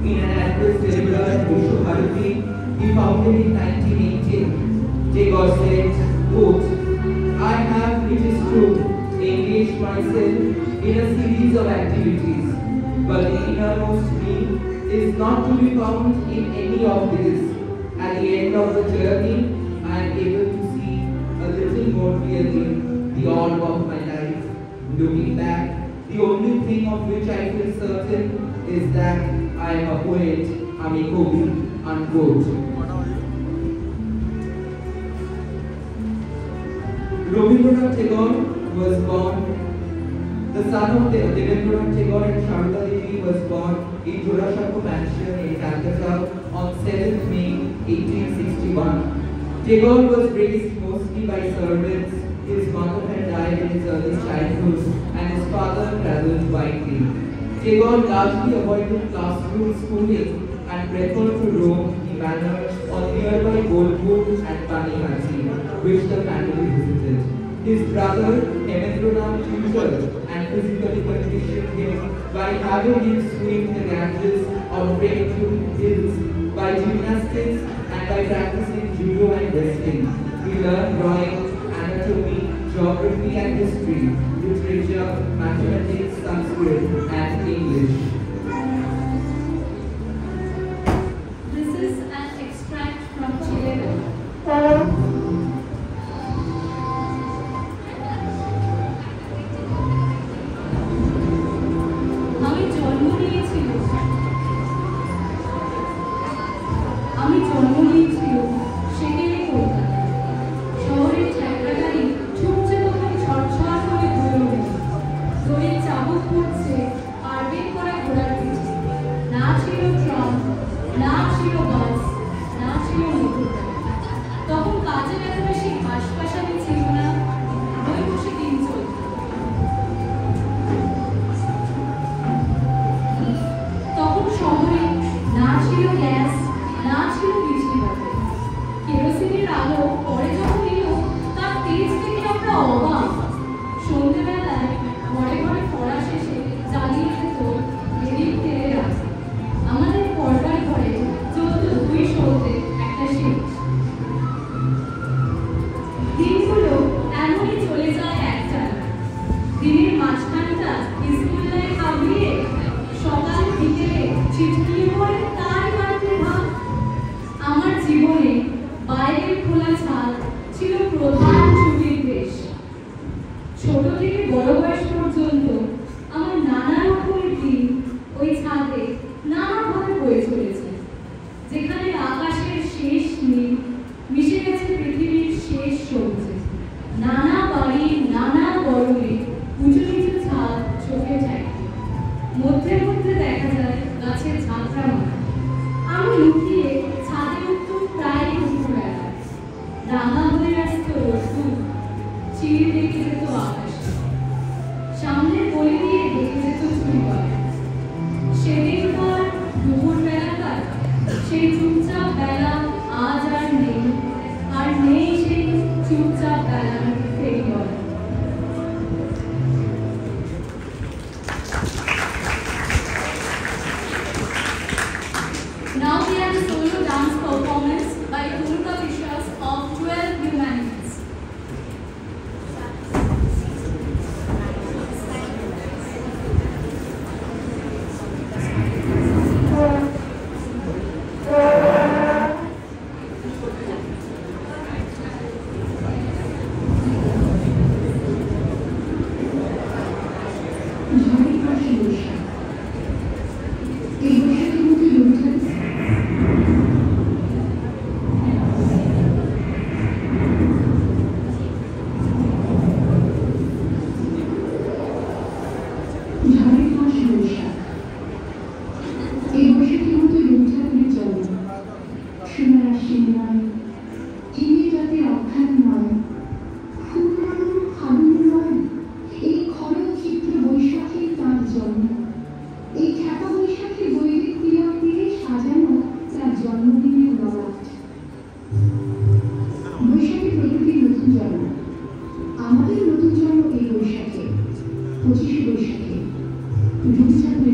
in an address delivered at Vishwabharati, he founded in 1918. Tagore said, quote, "I have, it is true, engaged myself in a series of activities, but the innermost me is not to be found in any of this. At the end of the journey, I am able to see a little more clearly the orb of my life. Looking back, the only thing of which I feel certain is that I am a poet, I'm a Kobi," unquote. Rabindranath Tagore was born, the son of Devendranath Tagore and Sharda Devi was born in Jorashako Mansion in Calcutta on 7th May 1861. Tagore was raised mostly by servants. His mother had died in his early childhood and his father travelled widely. Tagore largely avoided classroom schooling and preferred to roam the manor on nearby Bolpur and Panihati, which the family visited. His brother Hemendranath tutored and physically conditioned him by having him swing the Ganges on Premchand hills, by gymnastics and by practicing judo and wrestling. He learned drawing, anatomy, geography and history, literature, mathematics, Sanskrit and English. This is an extract from Chile. Baixa-te,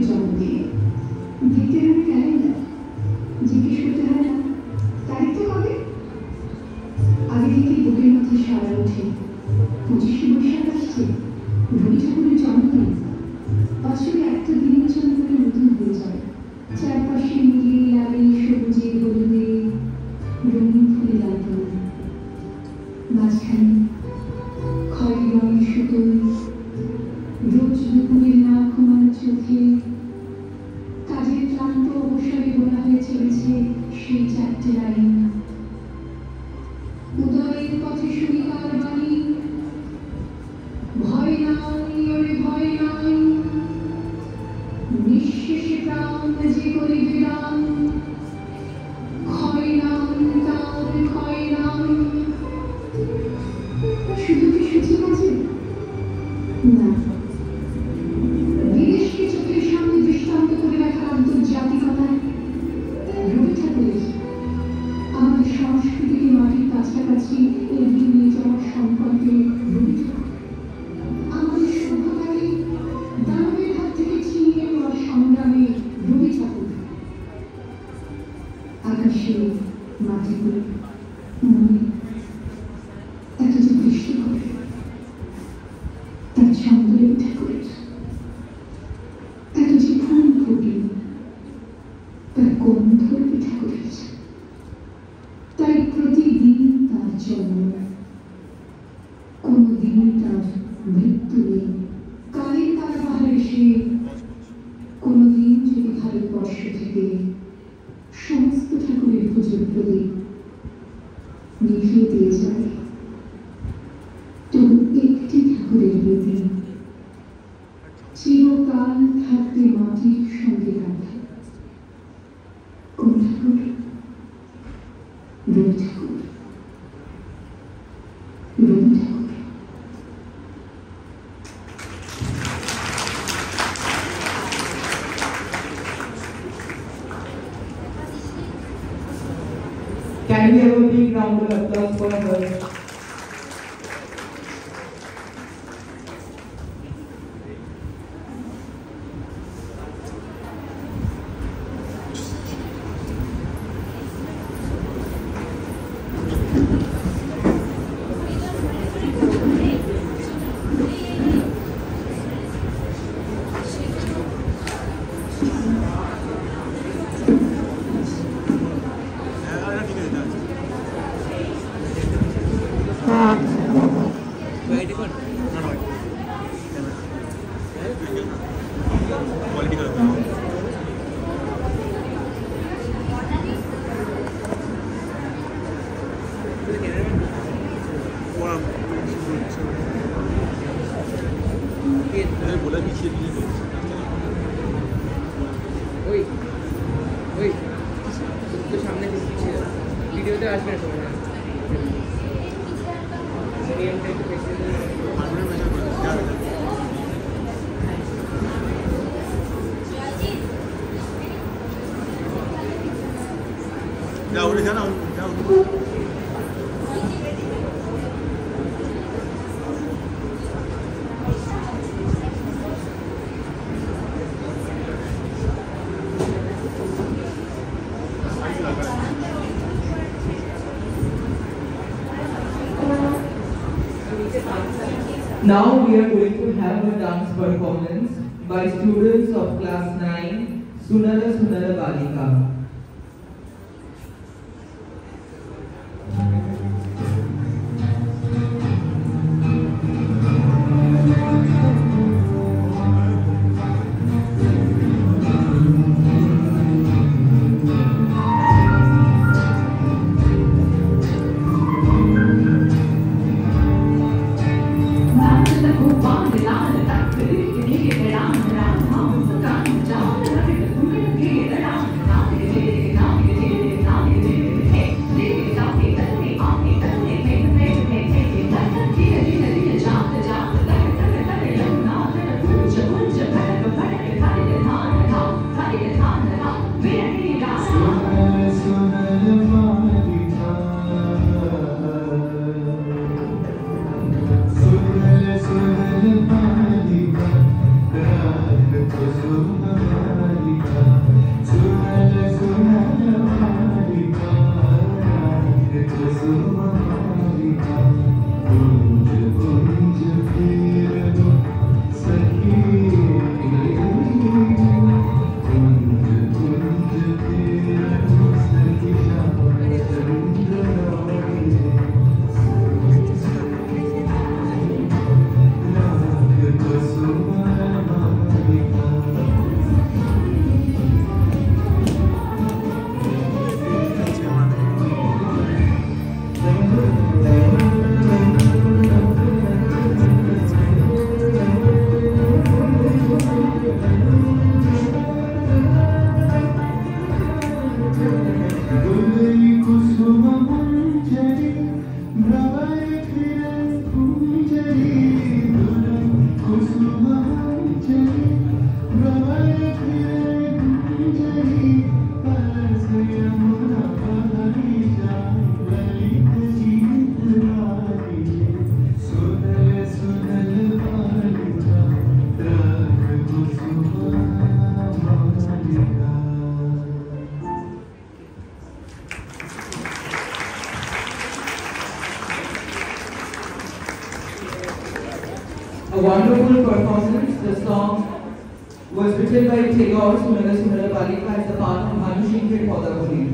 jovem, আছে, 25শে বৈশাখ আসছে, রবি ঠাকুরের জন্মদিন। বছরে একটা দিনের জন্য করে নতুন হয়ে যায়। চারপাশে নীলে লালে সবুজে হলুদে রঙিন ফুলে লাগানো, মাঝখানে খয়েরি রঙের সুতোয় রোজ দুপুরের না ঘুমানো চোখে কাজের ক্লান্ত অবসরে বলা হয়ে চলেছে সেই 4টে লাইন। উদয়ের পথে শুনিবার বাণী, ভয় নাই ওরে ভয় নাই, নিঃশেষে প্রাণ যে করিবে দান, ক্ষয় নাই তার ক্ষয় নাই। শুধু কি সূচি আছে? না, বিদেশকে চোখের সামনে দৃষ্টান্ত করে রাখার আন্তর্জাতিকতায় রবি ঠাকুরের আমাদের সংস্কৃতিকে মাটির কাছাকাছি এগিয়ে নিয়ে যাওয়ার সংকল্পে রবি ঠাকুর, আমাদের সভ্যতাকে দানবের হাত থেকে ছিনিয়ে নেওয়ার সংগ্রামে রবি ঠাকুর। আকাশে মাটিতে মনে এত যে বৃষ্টি করে, তার ছন্দ রবি ঠাকুরের। এত যে ফুল ফোটে, তার গন্ধ রবি ঠাকুরের। তাই প্রতিদিন তার জন্ম, কোনদিন তার মৃত্যু নেই। কালের তারাবাহার এসে কোনদিন যদি ভারতবর্ষ থেকে সমস্ত ঠাকুরের পুজোর প্রদীপ নিভিয়ে দিয়ে যায়, তবু একটি ঠাকুরের বেদি চিরকাল থাকবে মাটির সঙ্গে গাঁথা। কোন ঠাকুর? Rabi Thakur. Rabi Thakur. Can we have a big round of applause for her? Now we are going to have a dance performance by students of class 9, Sunara Sunara Balika. Ram Ram Ram Ram Ram Ram Ram Ram Ram Ram Ram Ram Ram written by Tagore, Sunala Sunala Palika as a part of Bhanu Singh Padavali.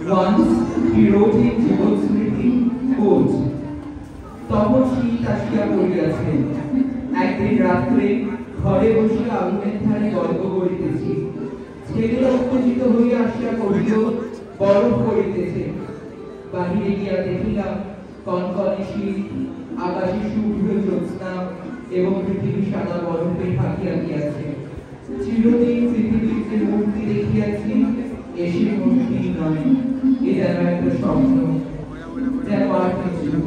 Once he wrote in Jeevan Smriti, quote, "তখন শীত আসিয়া পড়িয়াছে, একদিন রাত্রে ঘরে বসিয়া আগুনের ধারে গল্প করিতেছি। ছেলেরা উত্তেজিত হইয়া আসিয়া কহিল, বরফ পড়িতেছে। বাহিরে গিয়া দেখিলাম কনকনে শীত, আকাশে শুভ্র জ্যোৎস্না এবং পৃথিবী সাদা বরফে ঢাকিয়া গিয়াছে। চিরদিন পৃথিবীর যে মূর্তি দেখিয়াছি, এসে মূর্তি নয়, এ যেন একটা স্বপ্ন, যেন আর কিছু।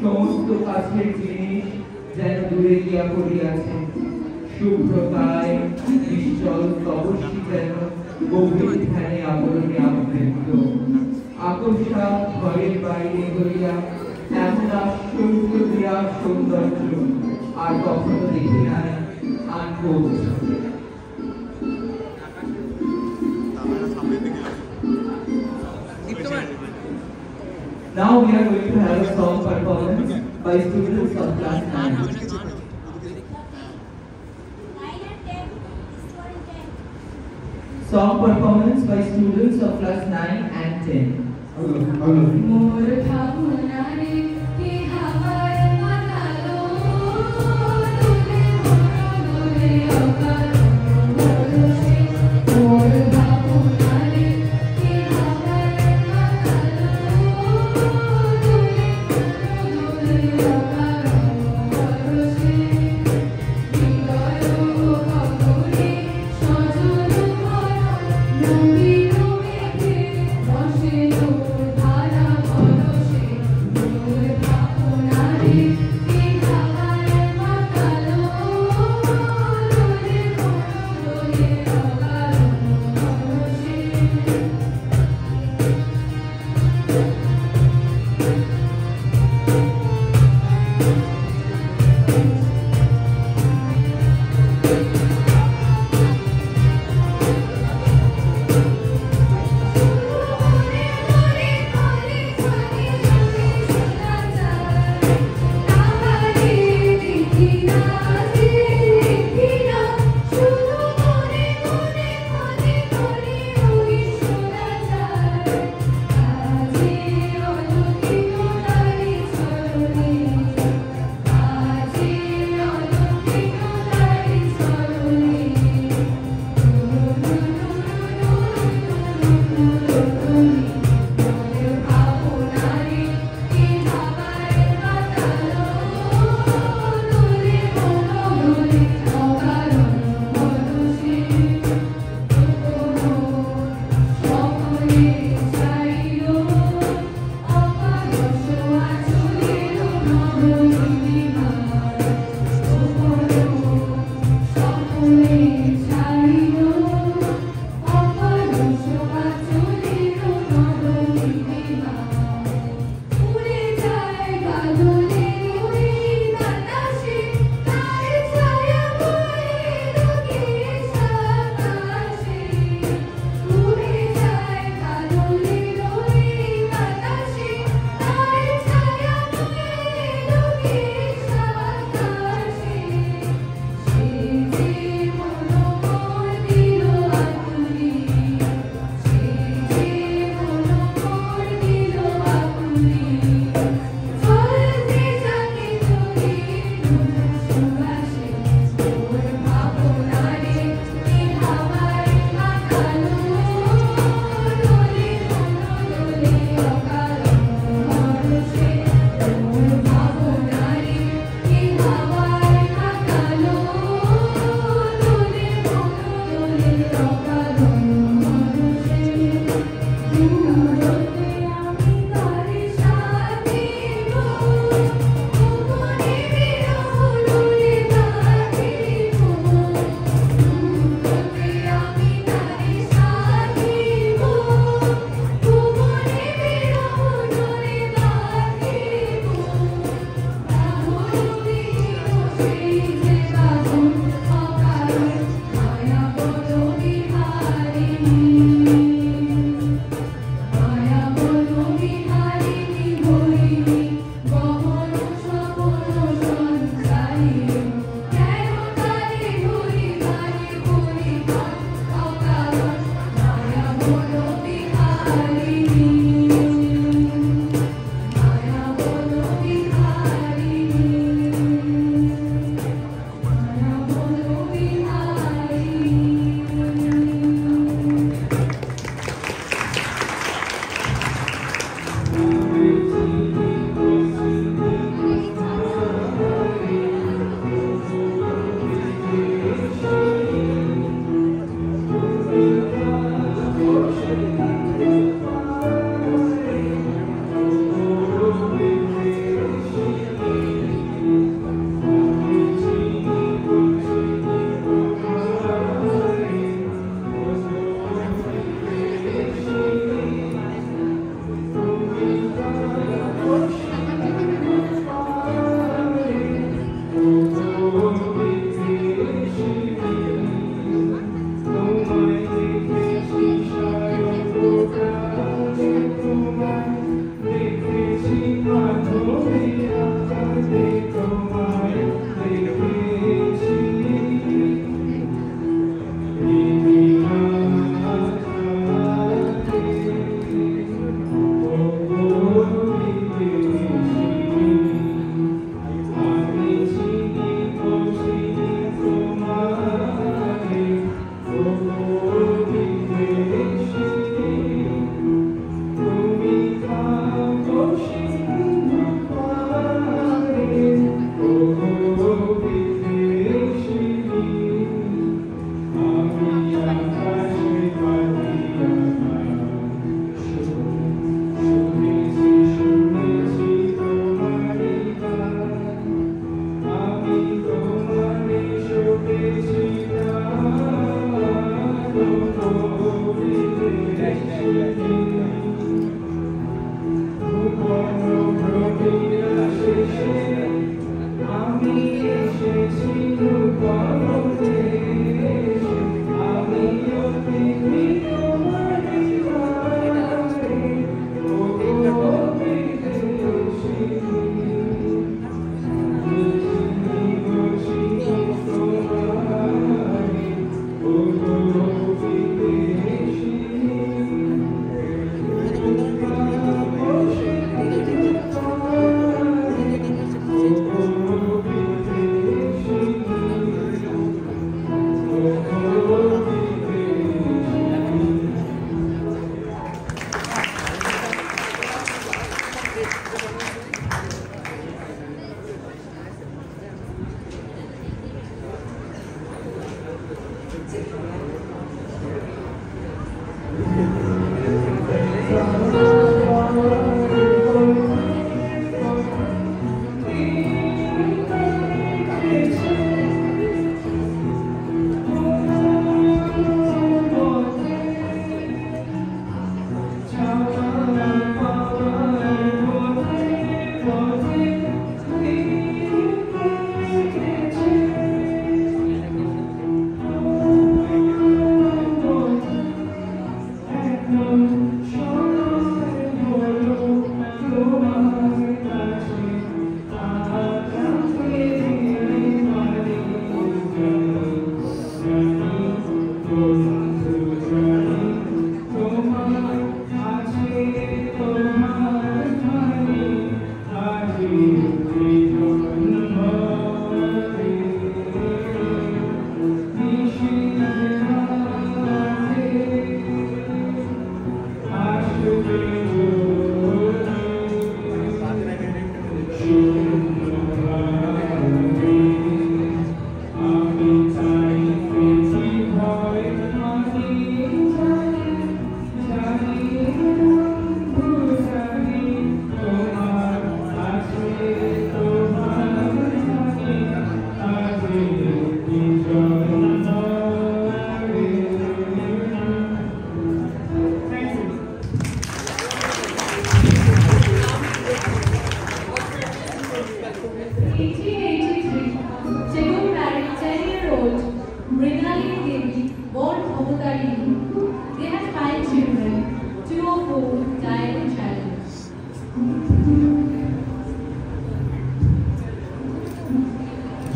সমস্ত কাছের জিনিস যেন দূরে গিয়া পড়িয়াছে। শুভ্র কায় নিশ্চল তপস্বী যেন গভীর ধ্যানে আবরণে আবৃত। আকর্ষা ঘরের বাইরে হইয়া এমন আশ্চর্য বিরাট সৌন্দর্য আর কখনো দেখি নাই। Unquote. Now we are going to have a song performance by students of class 9. Song performance by students of class 9 and 10.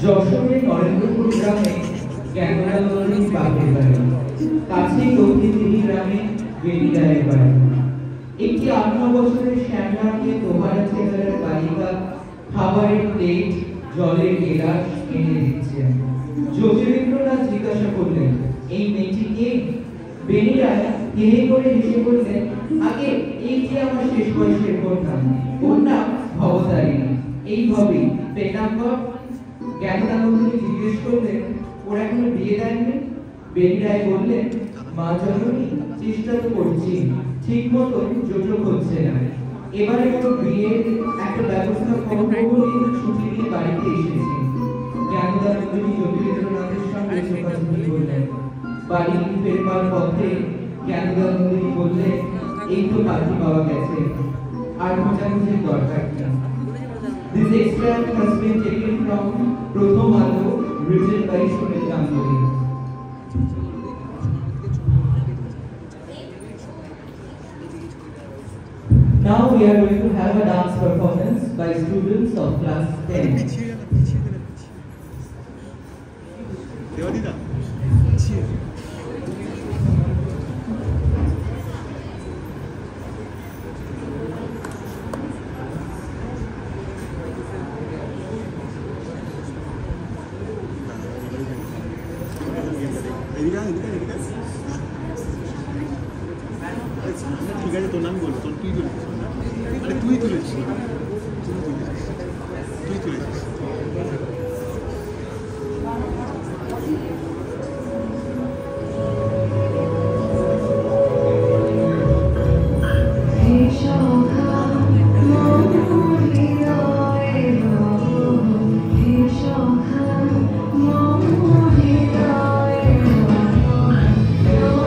যশোরের নরেন্দ্রপুর গ্রামে জ্ঞানদানন্দী বাপের বাড়ি, কাছেই দক্ষিণ গ্রামে বেনি রায়ের বাড়ি। একটি 8 বছরের শ্যামলাকে তোহারা ছেলের বালিকা খাবারের প্লেট, জলের গেলাস এনে দিচ্ছে। জ্যোতিরিন্দ্রনাথ জিজ্ঞাসা করলেন, এই মেয়েটি কে? বেনি রায় হেহে করে হেসে বললেন, আগে এই যে আমার শেষ বয়সের কন্যা, ওর নাম ভবতারিণী। এইভাবেই পেটাম্বর জ্ঞানদানন্দকে জিজ্ঞেস করলেন, ওর এখনো বিয়ে দেয়নি? বেনি রায় বললেন, মা জননী, চেষ্টা তো করছি, ঠিক মতো জোটক হচ্ছে না। এবারে ওর বিয়ের একটা ব্যবস্থা করবো বলে ছুটি নিয়ে বাড়িতে এসেছি। জ্ঞানদানন্দী জ্যোতিরিন্দ্রনাথের সঙ্গে যোগাযোগ করলেন। বাড়ি ফেরবার পথে জ্ঞানদানন্দী বললেন, এই তো পাখি পাওয়া গেছে, আর খোঁজাখুঁজির দরকার নেই। This extract has been taken from Prothom Alo, written by Sumit Ganguly. Now we are going to have a dance performance by students of class 10. ঠিক আছে, তোর নাম বলবো, তোর তুই তুলেছিস, আরে তুই তুলেছিস, তুই তুলেছিস। Oh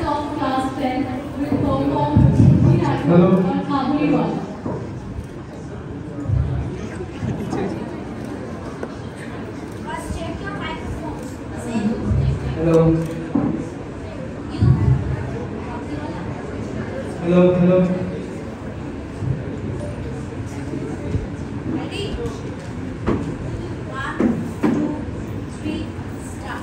of class 10 will perform Jhumki Hello. on Kabuliwala. First check your microphones. Hello. Hello, hello. Ready? 1, 2, 3, start.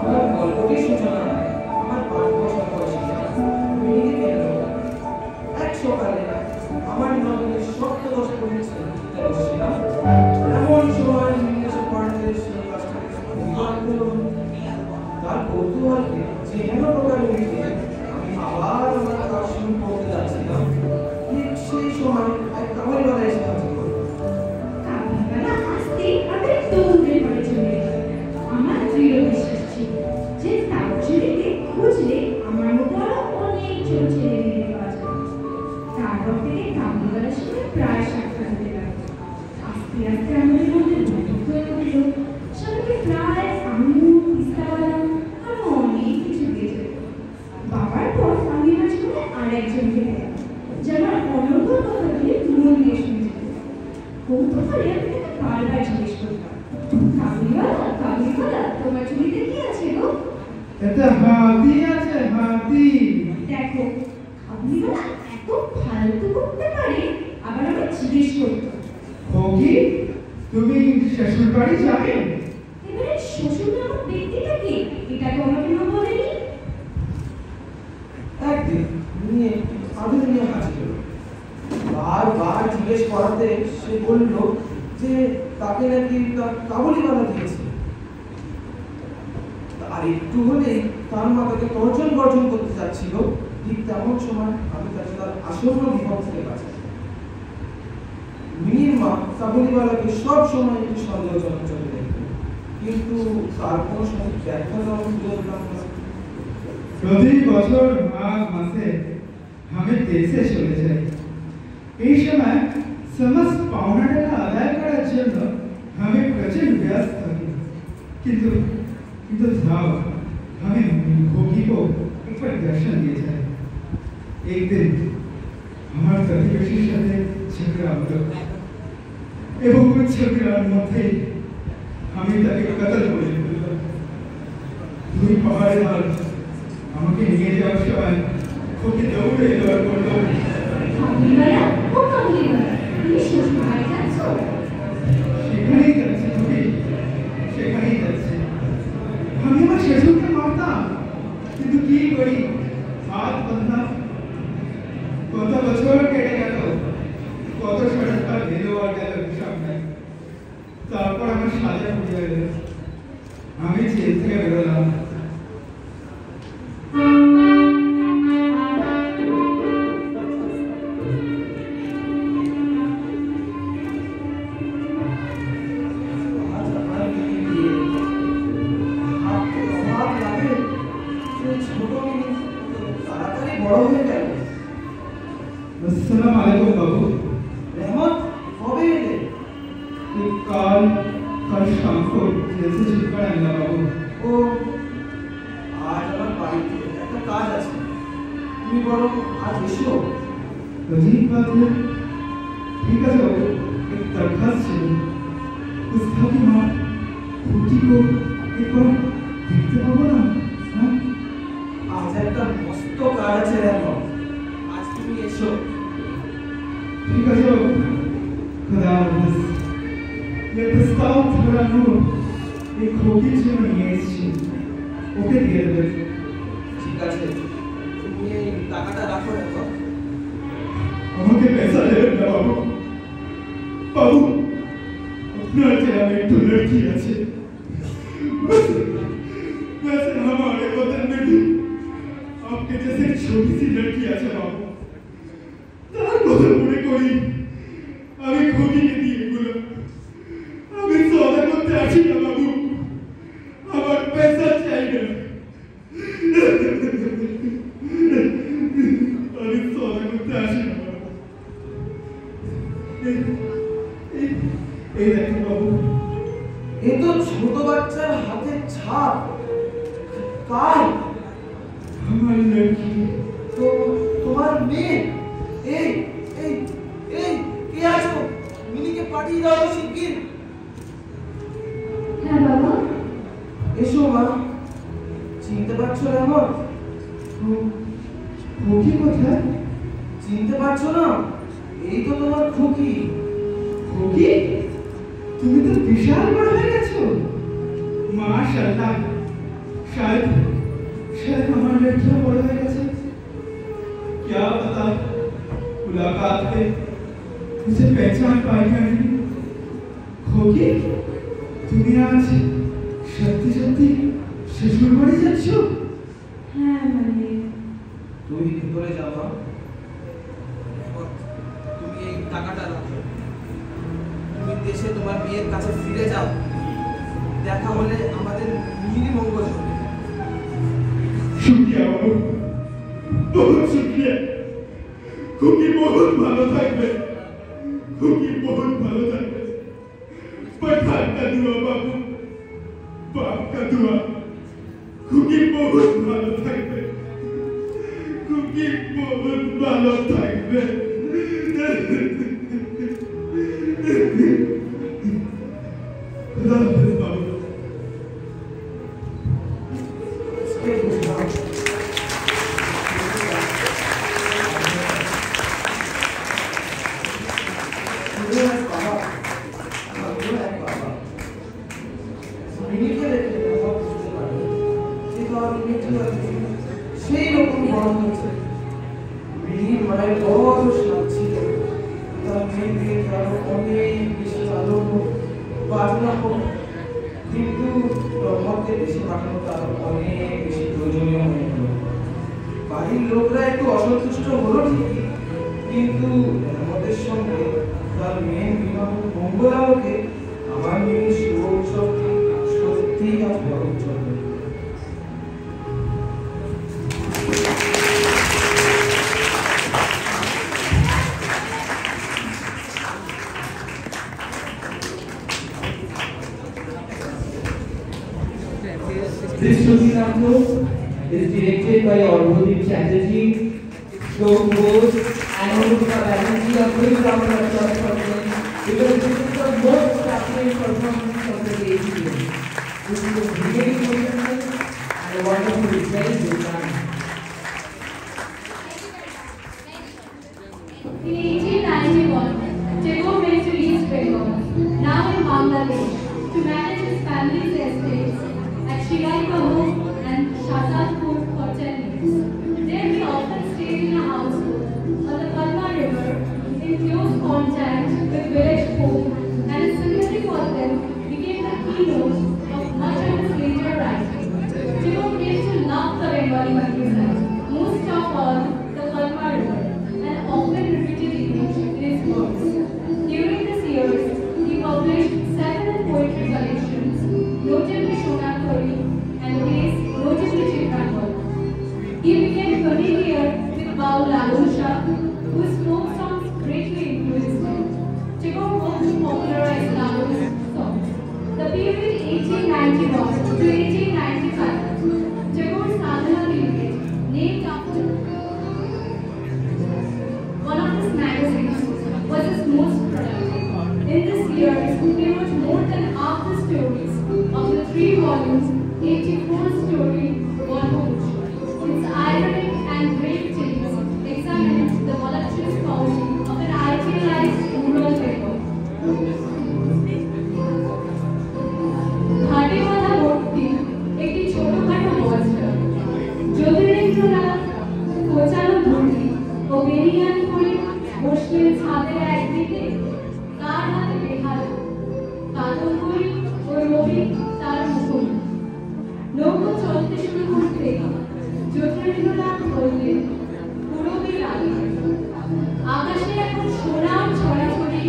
আমার গল্পটির সূচনা হয় আমার 5 বছর বয়সী মিনিকে পেল। এক সকালে আমার নগরের সপ্তদশ পরিচ্ছেদ বসছিলাম। এমন সময় ইংরেজি পড়াতে সেই ক্লাসটাকে তার কৌতূহলকে যে হেন প্রকারে উঠে আমি আবার আমার ক্লাস শুরু করতে যাচ্ছিলাম, ঠিক সেই সময় এক কামারিওয়ালা এসে হাজির হলো। কাবুলিওয়ালা আসতেই তাদের দৌড়ে পড়ে চলে গেল। আমার দৃঢ় বিশ্বাস ছিল যে তার ছেলেকে খুঁজলে আমার মতো আরো অনেক ছোট ছেলে মেয়ে পাওয়া যাবে। তারপর থেকে কাবুলিওয়ালার সঙ্গে প্রায় সাক্ষাৎ হতে লাগলো। আস্তে আস্তে আমাদের মধ্যে বন্ধুত্ব হয়ে উঠল। সবাইকে প্রায় আঙুর, পিস্তা বাদাম আরো অনেক কিছু দিয়ে যেত। বাবার পর আমি আমার জীবনে আর একজনকে পেলাম, যার অনর্গল কথা দিয়ে মন দিয়ে শুনে যেত। কৌতূহলে আমি তাকে বারবার জিজ্ঞেস করতাম, কাবুলিওয়ালা, তোমার ঝুলিতে কি আছে গো? এটা হাতি আছে, হাতি। দেখো, কাবুলিওয়ালা এত ফালতু করতে পারে, আবার আমি জিজ্ঞেস করতাম, খোকি, তুমি শ্বশুর বাড়ি যাবে? এবারে শ্বশুর নামক ব্যক্তিটা কে? এটা তো আমাকে না বলেনি। একদিন নিয়ে আদর নিয়ে হাজির হলো। বারবার জিজ্ঞেস করাতে সে বলল যে তাকে নাকি তার কাবুলিওয়ালা দিয়েছে। আর একটু হলেই তার মা তাকে তর্জন গর্জন করতে যাচ্ছিল, ঠিক তেমন সময় আমি তাকে তার আসন্ন বিপদ থেকে বাঁচাই। মিনির মা কাবুলিওয়ালাকে সব সময় একটু সন্দেহজনক চলে দেখত, কিন্তু তার কোনো সময় দেখা যাওয়ার সুযোগ পেলাম না। প্রতি বছর মাঘ মাসে আমি দেশে চলে যাই। এই সময় সমস্ত পাওনা টাকা আদায় করার জন্য আমি প্রচন্ড ব্যস্ত থাকি। কিন্তু কিন্তু যাও, আমি খোকি को একবার দর্শন দিয়ে যাই। একদিন আমার প্রতিবেশীর সাথে ঝগড়া হলো এবং ওই ঝগড়ার মধ্যে আমি তাকে কতল করে ফেললাম। দুই পাহাড়ে আর আমাকে নিয়ে যাওয়ার সময় খোকি দৌড়ে এলো আর বলল, কাবুলিওয়ালা, ও কাবুলিওয়ালা, তুমি শ্বশুর বাড়ি যাচ্ছ? সেখানেই যাচ্ছে খোকি, সেখানেই যাচ্ছে। আমি আমার শ্বশুরকে মারতাম, কিন্তু কি করি, হাত বাঁধা। কত বছর কেটে গেল, কত সরকার এলো আর গেল হিসাব নাই। তারপর আমার সাজা ফুটে এলো, আমি জেল থেকে বেরোলাম। আজ আমার মিনি দিয়ে হাত অভাব লাগে, সেই ছোট মিনি তাড়াতাড়ি বড় হয়ে গেল। আসসালামু আলাইকুম বাবু। রেহমত, কবে এলে? কাল কাল शाम को जेल से छुटकारा मिला बाबू। ও, আজ আমার বাড়িতে একটা কাজ আছে, তুমি বরং আজ এসো। अजीब बात है। ठीक है बाबू, एक दरखास्त चाहिए। उसका की माँ खुटी को एक बार देखते पाबो ना? हाँ? আজ একটা মস্ত কাজ আছে রেহমত, আজ তুমি এসো। ठीक है बाबू, खुदा हाफिज। ये प्रस्ताव थोड़ा नूर एक होगी जो नहीं है इससे। ओके दिया दे। ঠিক আছে, তুমি এই টাকাটা রাখো রেহমত। আমাকে पैसा दे ना बाबू। बाबू, अपना चेहरा में तो लड़की আছে। वैसे हमारे वतन में भी आपके जैसे छोटी सी लड़की আছে बाबू। তার কথা মনে করি আমি খোকিকে দিয়ে এগুলো আমি সদা করতে আসি না বাবু, আমার পয়সা চাই না। আমি সদা করতে আসি না বাবু। ছোট বাচ্চার হাতের ছাপ কার? আমার লক্ষ্মী। তো তোমার মেয়ে? এই এই এই কে আছো? মিনিকে পাঠিয়ে দাও তো শিগগির। হ্যাঁ বাবা। এসো মা। চিনতে পারছো রামত? খুকি কোথায়? চিনতে পারছো না? এই তো তোমার খুকি। খুকি, তুমি তো বিশাল বড় হয়ে গেছো। মাশাআল্লাহ। शायद शायद हमारा लड़कियां बड़ा है कैसे, क्या पता मुलाकात में मुझे पहचान पाएगा नहीं। खोगी, তুমি আজ সত্যি সত্যি শ্বশুর বাড়ি যাচ্ছ? হ্যাঁ মানে তুমি ভিতরে যাও। তুমি এই টাকাটা রাখো। তুমি দেশে তোমার মেয়ের কাছে ফিরে যাও। দেখা হলে আমাদের মিলি মঙ্গল হবে। शुक्रिया बाबू, बहुत शुक्रिया। খুকি बहुत ভালো থাকবে, খুকি बहुत ভালো থাকবে। पठान का दुआ बाबू, बाप का दुआ। খুকি बहुत ভালো থাকবে, খুকি बहुत ভালো থাকবে। खुदा हाफिज बाबू। সেই রকম বড় হয়েছে। মিনির মায়ের বড় সাথ ছিল। তার মেয়েকে আরো অনেক বেশি আলোক বাজনা হোক, কিন্তু রহমতকে দেশে পাঠানো তার অনেক বেশি প্রয়োজনীয় হয়ে গেল। বাড়ির লোকরা একটু অসন্তুষ্ট হলো ঠিকই, কিন্তু রহমতের সঙ্গে তার মেয়ের বিবাহ মঙ্গল আলোকে আমার মেয়ের শুভ উৎসবটি সত্যিই আজ বড় উৎসব হলো। This Shrutinatho is directed by Orvodip Chatterjee, co-composed and Anurika Banerjee. A big round of applause for them because this is the most passionate performance of the day today. This is a really emotional and a wonderful, very good time. In 1891, Tagore went to East Bengal, now in Bangladesh, to manage his family's estates at Shilaika home and Shahzadpur for 10 years. There he often stayed in a houseboat on the Padma River in close contact with village folk, and his sympathy for them became the keynote of much of his later writing. Tagore came to love the Bengali countryside, most of all the Padma River, and often repeated English in his works. During these years, he published several poetry collections, notably Shonathori and his notably Chitrangal. He became familiar with Baul Lalun Shah, whose folk songs greatly influenced him. Tagore worked to popularize Lalun's songs. The period 1891 to 1895, Tagore's Sadhana Limited, named after one of his magazines, was his most productive. In this year, he wrote more than half the stories of the 3 volumes, 84-story Bonhoeffer. Its ironic and brave tales examine the voluptuous poverty of an idealized rural Bengal. ঘাটে বাঁধা ভর্তি একটি ছোটখাটো বস্তা, জ্যোতিরিন্দ্রনাথ গোছানো ধুতি ও বেরিয়ান করে বসলেন ছাদের একদিকে, তার হাতে বেহাল কাদম্বরী ও রবি তার মুখোমুখি। নৌকো চলতে শুরু করতে জ্যোতিরিন্দ্রনাথ বললেন, পুরবী লাগে। আকাশে এখন সোনার ছড়াছড়ি,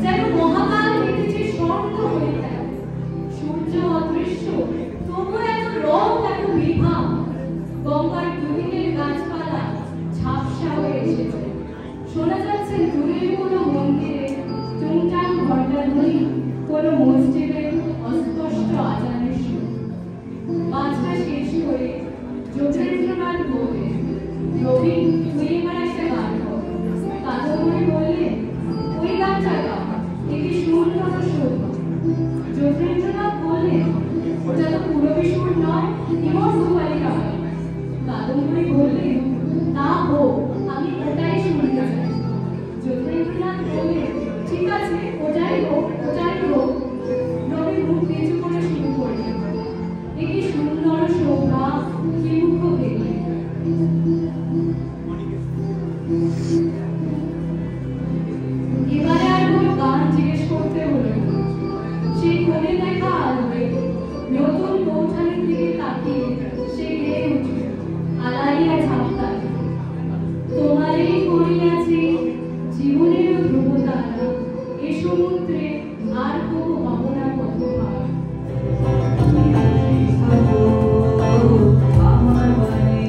যেন মহাকাল মেতেছে স্বর্ণ হয়ে গেল। সূর্য অদৃশ্য, তবু এত রং, এত বিভাগ। গঙ্গার দুদিকের গাছপালা ঝাপসা হয়ে এসেছে। শোনা যাচ্ছে দূরের কোনো মন্দিরে টুংটাং ঘণ্টাধ্বনি, কোনো মসজিদে অস্পষ্ট আজান। রবি তুই এবার একটা গান কর। কাদম্বরী বললেন, ওই গানটা গাও, এটি সুর কোনো সুর। যোগেন্দ্রনাথ বললেন, ওটা তো পুরবী সুর নয়, এমন দুয়ারি গান। কাদম্বরী বললেন, না হোক, আমি ওটাই শুনতে চাই। যোগেন্দ্রনাথ বললেন, ঠিক আছে, ওটাই হোক, ওটাই হোক। রবি মুখ নিচু করে শুরু করলেন, একটি সুন্দর শোভা কি মুখ দেখলেন। এবারে আর কোনো গান জিজ্ঞেস করতে হলো না। সেই কোণে দেখা আলোয় নতুন বৌঠানের দিকে তাকিয়ে সে গেয়ে উঠল, আলাইয়া ঝাপতায়, তোমারই করিয়াছি জীবনের ধ্রুবতারা, এ সমুদ্রে আর কোনো ভাবনা কত ভাব। আমার বাণী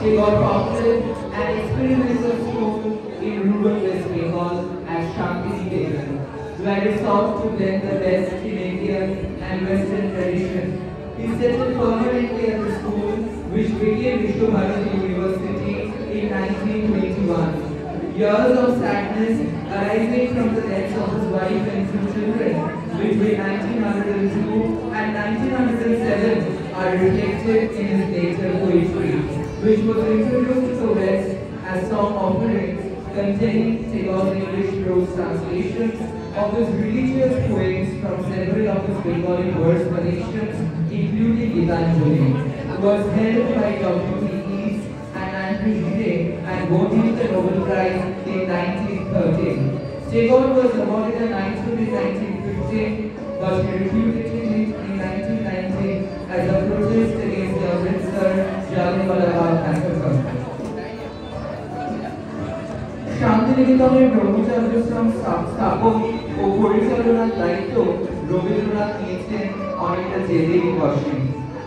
She got promoted and experimental school in rural West Bengal at Shantiniketan, where he sought to blend the best in Indian and Western tradition. He settled permanently at the school, which became Vishwabharati University in 1921. Years of sadness arising from the deaths of his wife and two children between 1902 and 1907 are reflected in his later poetry, which was introduced to the West as song offerings containing Tagore's English prose translations of his religious poems from several of his Bengali verse collections including Gitanjali, was held by W.T.E. and Andrew Gide and won him the Nobel Prize in 1913. Tagore was awarded a knighthood in 1915, but he repudiated it in 1919 as a protest against the Amritsar Jallianwala Bagh massacre. শান্তিনিকেতনের ব্রহ্মচার্যাশ্রম স্থাপন ও পরিচালনার দায়িত্ব রবীন্দ্রনাথ নিয়েছেন অনেকটা জেদেই বসে।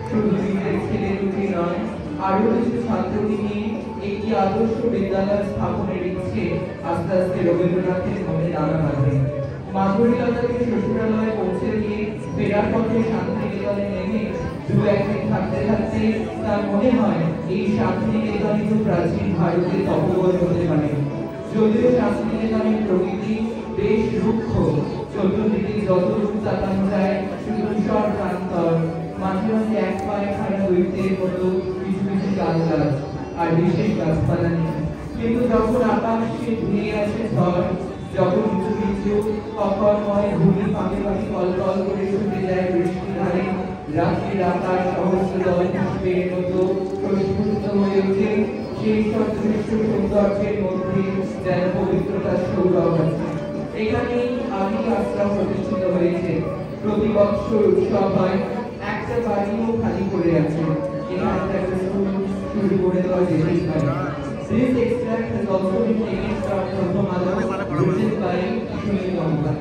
শুধু নিজের ছেলে দুটি নয়, আরো কিছু ছাত্রকে নিয়ে একটি আদর্শ বিদ্যালয় স্থাপনের ইচ্ছে আস্তে আস্তে রবীন্দ্রনাথের মনে দানা বাঁধে। মাধুরীলতাকে শ্বশুরালয়ে পৌঁছে দিয়ে ফেরার পথে শান্তিনিকেতনে নেমে দু একদিন থাকতে থাকতে তার মনে হয় এই শান্তিনিকেতনই তো প্রাচীন ভারতের তপবন হতে পারে। যদিও শান্তিনিকেতনের প্রকৃতি বেশ রুক্ষ, চতুর্দিকে যত রূপ তাকানো যায় শুধু তুষার প্রান্তর, মাঝে মাঝে এক পায়ে খাড়া দৈত্যের মতো কিছু কিছু গাছ আর বিশেষ গাছপালা নেই। কিন্তু যখন আকাশে ধুয়ে আসে ঝড়, যখন উঁচু নিচু কখনময় ভূমি পাকে পাকে কলকল করে ছুটে যায় বৃষ্টিধারে, রাত্রির আকাশ সহস্র দল পুষ্পের মতো প্রস্ফুটিত হয়ে ওঠে, সেই সদৃশ্য সৌন্দর্যের মধ্যে যেন পবিত্রতার সৌরভ আছে। এখানেই আদি আশ্রম প্রতিষ্ঠিত হয়েছে। প্রতি বৎসর উৎসব হয়, একটা বাড়িও খালি করে আছে। এখানে একটা শুরু করে দেওয়া যেতেই পারে। This extract has also been taken from Prabhamala, written by Sunil Gangwar.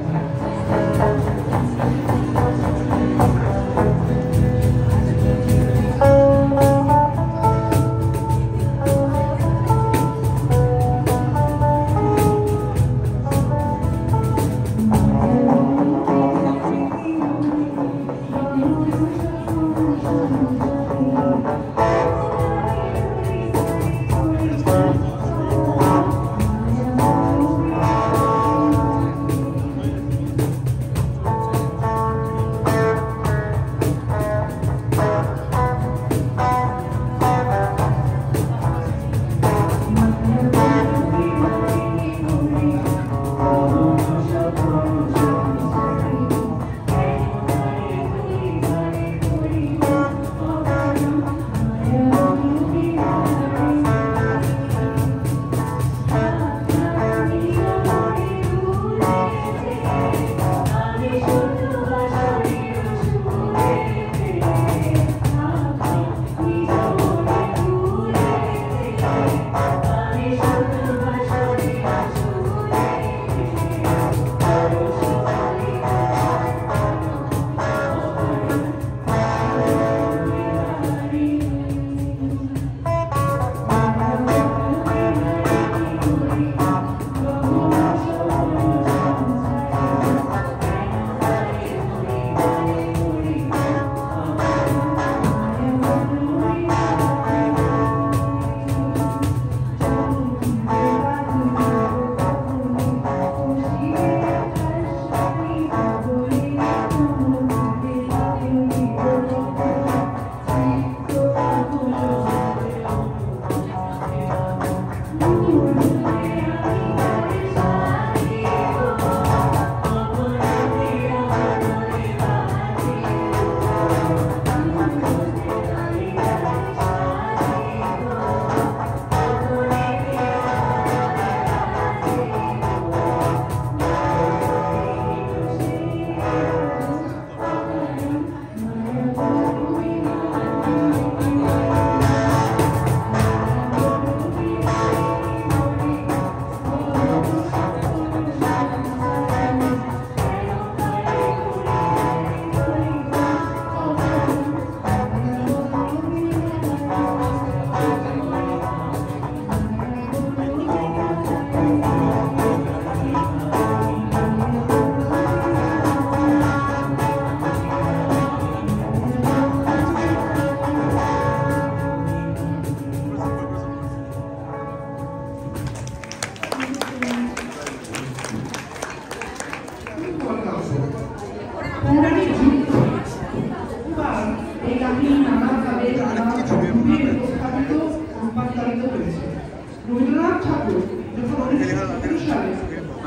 Rabindranath ঠাকুর যখন 1917 সালে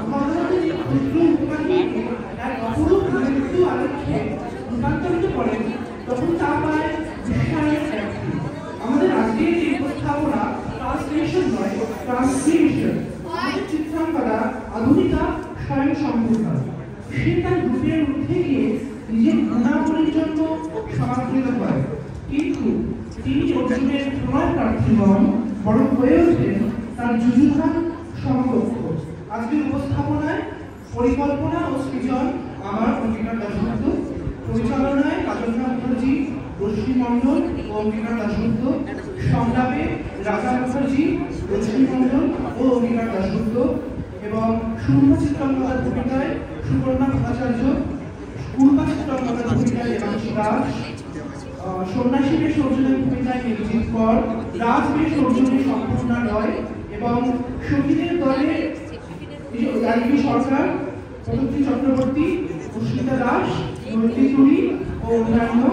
আমাদের এক অপরূপ মৃত্যু আলোচ্যে রূপান্তরিত করেন, তখন তার অভিজ্ঞতা। সে তার গ্রুপের মধ্যে গিয়ে নিজের গুণাবলীর জন্য সমাদৃত হয়, কিন্তু তিনি অর্জুনের প্রণয় প্রার্থী নন, বরং হয়ে ওঠেন তার যুযুধান সমকক্ষ। আজকের উপস্থাপনায় পরিকল্পনা ও সৃজন আমার অঙ্গিকা দাশগুপ্ত, পরিচালনায় কাজলনা মুখার্জি, রশ্মি মণ্ডল ও অঙ্গিকা দাশগুপ্ত, সংলাপে রাজা মুখার্জি, রশ্মি মণ্ডল ও অঙ্গিকা দাশগুপ্ত, এবং সুরমা চিত্রাঙ্গদার ভূমিকায় সুকন্যা ভট্টাচার্য, পূর্বা চিত্রাঙ্গদার ভূমিকায় দেবাংশী দাস, সন্ন্যাসী বেশ অর্জুনের ভূমিকায় নির্জিৎ কর, রাজ বেশ অর্জুনের সম্পূর্ণা রয়, এবং সখীদের দলে রাজবী সরকার, প্রদত্তি চক্রবর্তী, অস্মিতা দাস, নন্দিনী চুরি ও অন্যান্য,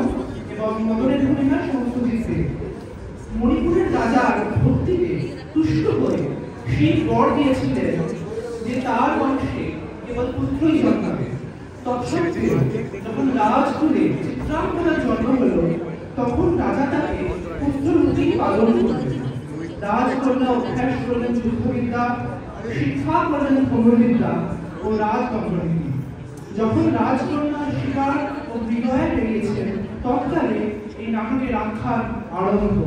এবং মদনের ভূমিকা সমস্ত জিতবে। মণিপুরের রাজার ভক্তিকে তুষ্ট করে সেই বর দিয়েছিলেন যে তার বংশে কেবল পুত্রই জন্মাবে। তৎসত্ত্বেও যখন রাজকুলে চিত্রাঙ্গদার জন্ম হল, তখন রাজা তাকে পুত্ররূপেই পালন করলেন। রাজকন্যা অভ্যাস করলেন যুদ্ধবিদ্যা, শিক্ষা করলেন ধনুর্বিদ্যা ও রাজতন্ত্রনীতি। যখন রাজকন্যার শিকার ও বিনয়ে বেরিয়েছেন, তৎকালে এই নাটকের আখ্যান আরম্ভ।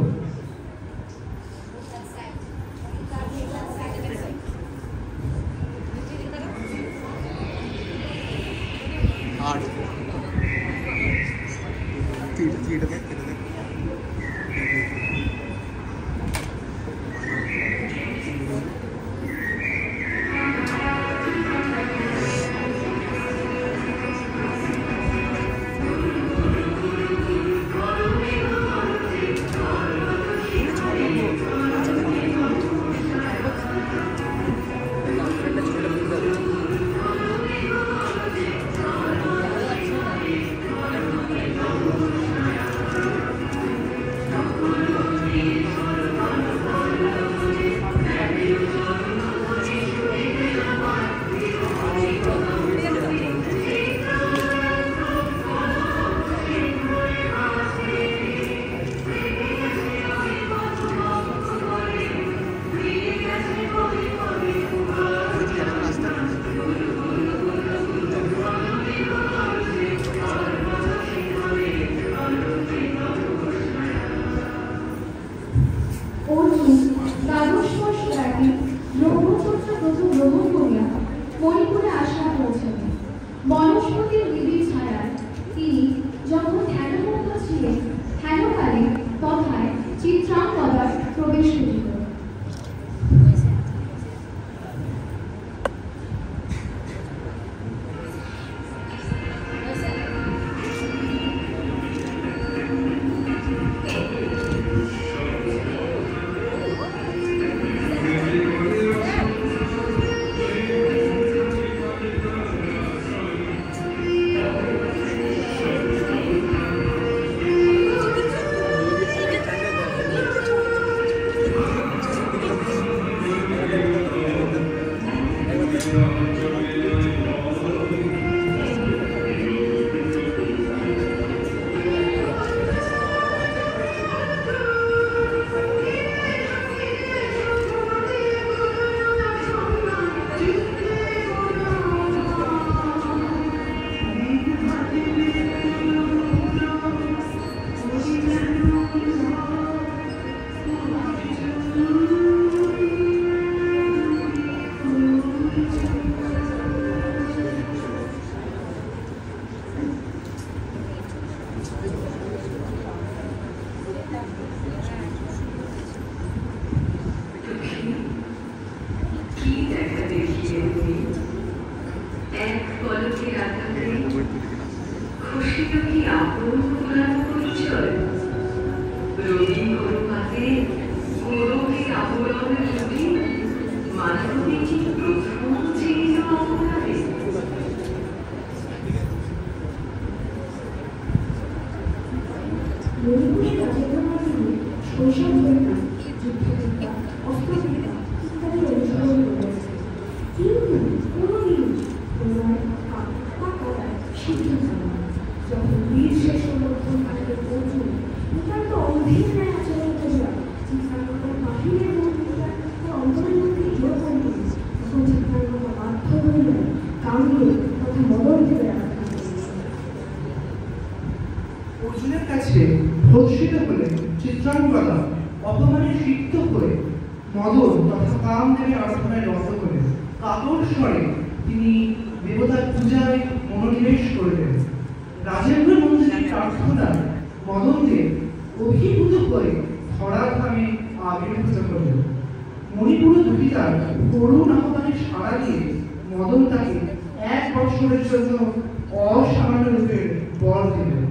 মণিপুরে আসা পৌঁছালেন। বনস্পতির বিধি ছাড়ায় তিনি যখন ধ্যানমগ্ন ছিলেন, ধ্যানকালে তথায় চিত্রাঙ্গদার প্রবেশ ঘটিল। কারণ অপমানে সিক্ত হয়ে মদন তথা কামদেবের আরাধনায় রত করে কাতর স্বরে তিনি দেবতার পূজায় মনোনিবেশ করলেন। রাজেন্দ্র মন্দিরের প্রার্থনায় মদনদেব অভিভূত হয়ে ধরাধামে আবির্ভূত করলেন। মণিপুর দুহিতার করুণ আহ্বানে সাড়া দিয়ে মদন তাকে 1 বৎসরের জন্য অসামান্য রূপের বর দিলেন।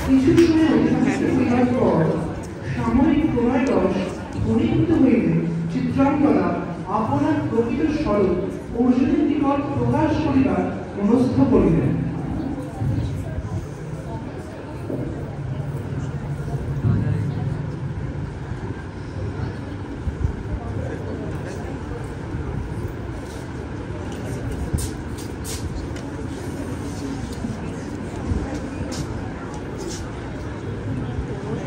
কিছু সময় অধিকাংশ হইবার পর সাময়িক প্রণয় রস ঘনীভূত হইলে চিত্রাঙ্গদা আপনার প্রকৃত স্বরূপ অর্জুনের নিকট প্রকাশ করিবার মনস্থ করিলেন।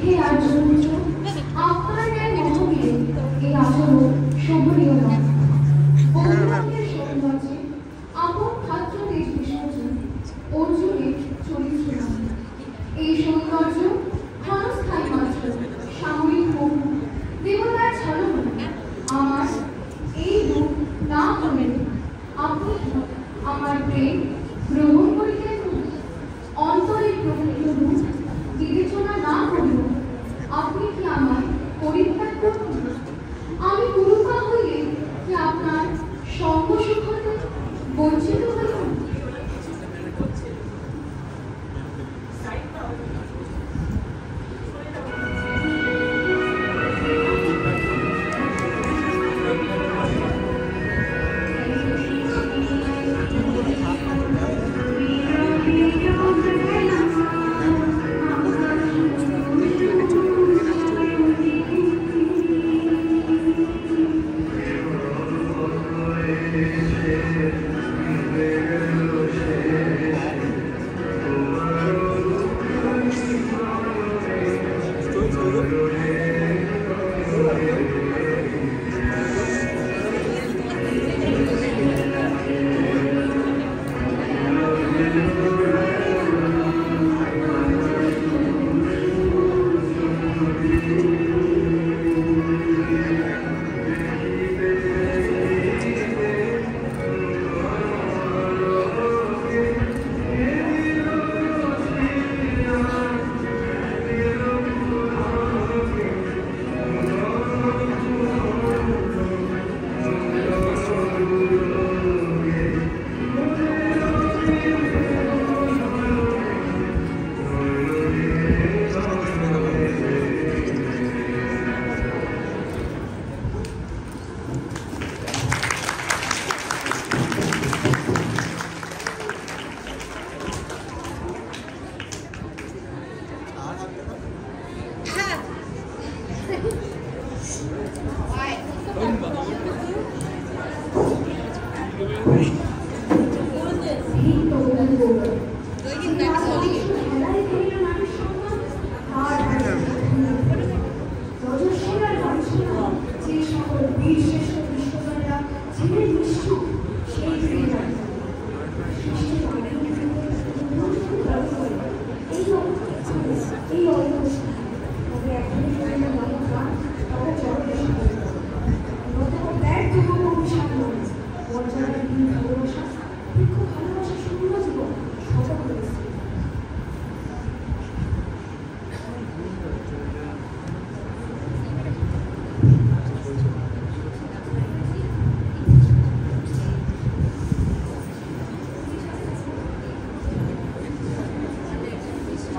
হে আর্জুন, আপনার ন্যায় মহাবীর এই আচরণ শোভনীয় নয়। বন্ধুবান্ধবের সৌন্দর্যে আপন খাদ্য দেশ বিসর্জন অর্জুনের চরিত্র নয়। এই সৌন্দর্য ক্ষণস্থায়ী মাত্র, সাময়িক মোহ, দেবতার ছলনা। আমার এই রূপ না হলে আপনি আমার প্রেম গ্রহণ করিতেন না। অন্তরের প্রকৃত রূপ বিবেচনা না করিও আপনি কি আমায় পরিত্যাগ করবেন? আমি কুরুপা হইলে কি আপনার সঙ্গ সুখ হতে বঞ্চিত হইব?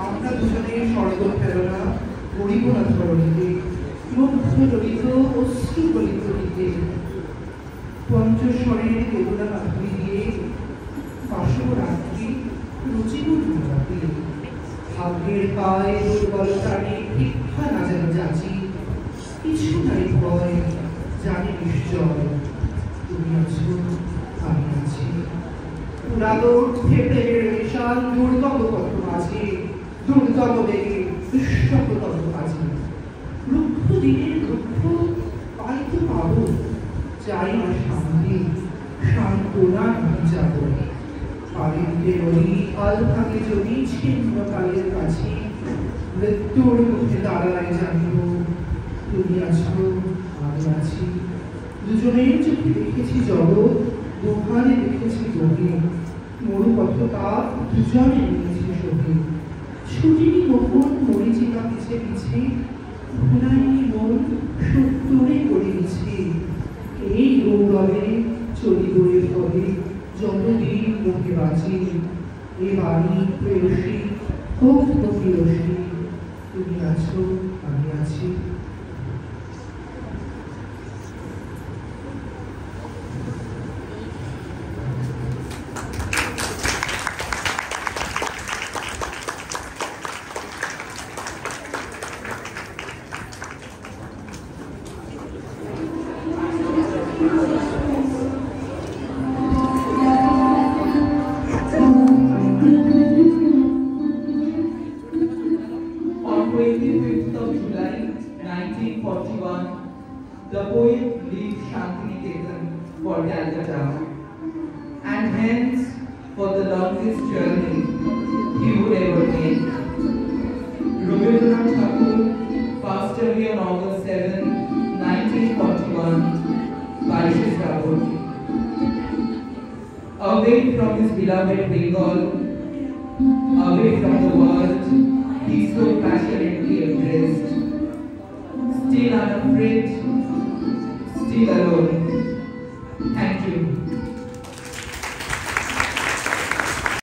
আমরা দুজনে স্বর্গ প্রেরণা করিব না ধরণীতে, মুগ্ধ ললিত অশ্রু গলিত দিতে, পঞ্চস্বরের বেদনা মাধুরী দিয়ে পাশব রাত্রি রচিব রাতে, ভাগ্যের পায়ে দুর্বলতারে ভিক্ষা না যেন যাচি, কিছু নাই ভয় জানি নিশ্চয় তুমি আছো আমি আছি। পুরাদর প্রেমের বিশাল দুর্গম পথ মাঝে, দুর্গম বেগে দুঃস্বপ্নতম কাজে, রুক্ষ দিনের দুঃখ পাইতে পাবো, চাই না শান্তি সান্ত্বনা যাব। পারিতে রই কাল থাকে যদি ছিন্ন কালের কাছে, মৃত্যুর মুখে দাঁড়ায় জানিব তুমি আছো আমি আছি। দুজনের চোখে দেখেছি জগৎ, দুহারে দেখেছি গভীর, মরু পথকা দুজনে নিয়েছি সখী। ছুটিনি গোপন মরিচিকা পিছে পিছে, ভুলাইনি মন সত্তরে করে নিছে। এই গৌরবে চলিব এ পথে যতদিন মুখে বাঁচি। এ বাণী প্রেয়সী ও প্রিয়সী, তুমি আছো, আমি আছি। On 25th of July 1941, the poet leaves Shantiniketan for Calcutta, and hence for the longest journey he would ever make. Rabindranath Tagore passed away on August 7, 1941, by Chicago. Away from his beloved Bengal, away from the world he so passionately embraced, still unafraid